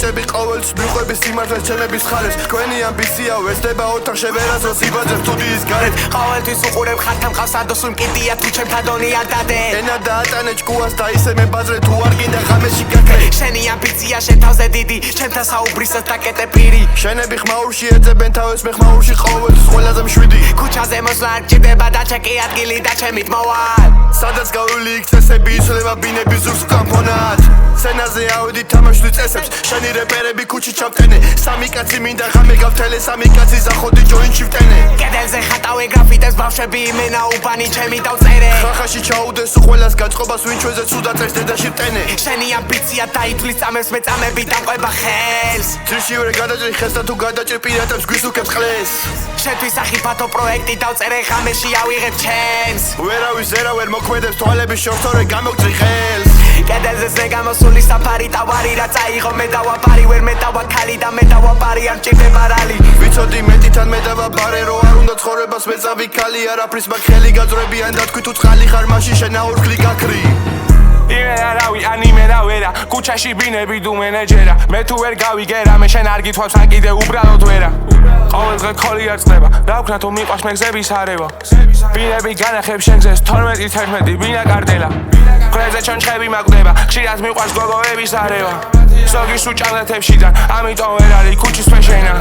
ვიტები ყოველთვის მიყვების სიმართლეს ჩემების ხარეს თქვენი ამბიცია ვესდება ოთახში ვერასდროს იბაძებ სტუდიის გარეთ ყოველთვის უყურებ ხართან მყავს ადოსულ მკიდია თუ ჩემთან დონია დადე ენა დაატანე ჭკუას და ისე მებაზრე თუ არ გინდა ღამეში გაქრე შენი ამბიცია შენ თავზე დიდი ჩემთან საუბრისას დაკეტე პირი შენები ხმაურში ეძებენ თავის მე ხმაურში ყოველთვის ყველაზე მშვიდი ქუჩაზე მოსვლა არ ჭირდება და ჩეკი ადგილი და ჩემით მოვალ სადაც გავული იქ წესები იცვლება ბინები ზურს კამფონად სცენაზე ავედი თამაშვი წესებს შენი რეპერები ქუჩი ჩავტენე სამი კაცი მინდა ღამე გავთელე სამი კაცი ზახოდი ჯოინტში ვტენე კედელზე ხატავე გრაფიტეს ბავშვები იმენა უბანი ჩემი დავწერე ხახაში ჩაუდეს უყველას გაწყობას ვინ ჩვენზე ცუდა წეს დედაში ვტენე შენი ამბიცია დაითვლის წამებს მე წამები დამყვება ხელს ძირშივე გადაჭრი ხეს და თუ გადაჭრი პირატებს გვისუკებს ყლეს შენთვის ახიფათო პროექტი დავწერე ღამეში ავიღებ ჩემს ვერავის ზერა ვერ მოქმედებს თვალების შორთორე გამოგწრი ხელს კედელზე ზე გამოსული საფარი ტავარი რა წაიღო მე დავაბარი ვერ მე დავაქალი და მე დავაბარი არ ჭირდება რალი ვიცოდი მეტიდან მე დავაბარე რო არ უნდა ცხოვრებას მე წავიქალი არაფრის მაგ ხელი გაძრებიან და თქვი თუ წყალი ხარ მაშინ შენ აურქლი გაქრი იმენა რავი ანიმენა ვერა ქუჩაში ბინები დუ მენეჯერა მე თუ ვერ გავიგერა მე შენ არ გითხოვს ან კიდე უბრალოდ ვერა ყოველდღე ხოლი არ წდება რა ვქნა თუ მიყვარს მე გზების არევა ბინები განახებ შენგზეს 12-11 ბინა კარდელა ხრეზე ჩონჩხები მაკვდება ხშირად მიყვარს გოგოების არევა ზოგი სუჭალეთებშიდან ამიტომ ვერ არის ქუჩის ფეშენა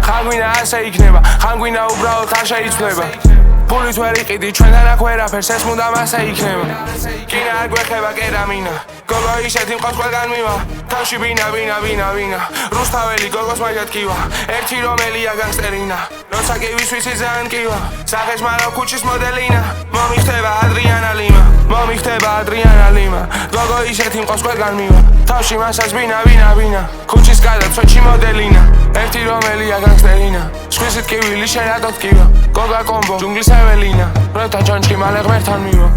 ხანგვინა ასე იქნება ხანგვინა უბრალოდ არ შეიცვლება ფულით ვერ იყიდი ჩვენთან აქ ვერაფერს ეს მუდამ ასე იქნება კინა არ გვეხება კერამინა გოგო ისეთი მყავს ყველგან მივა თავში ბინა რუსთაველი გოგოს მაგათ კივა ერთი რომელია განგსტერინა როცა კი ვისვისი ძალიან კივა სახეს მარავ ქუჩის მოდელინა მომიხდება ადრიანა ლიმა გოგო ისეთი მყავს ყველგან მივა თავში მასაც ბინა ქუჩის გადაცვეთში მოდელინა ერთი რომელია განგსტერინა სხვისით კი ვილი შენ რატო ტკივა გოგა კომბო ჯუნგლის ეველინა როთა ჩონჩხი მალე ღმერთთან მივა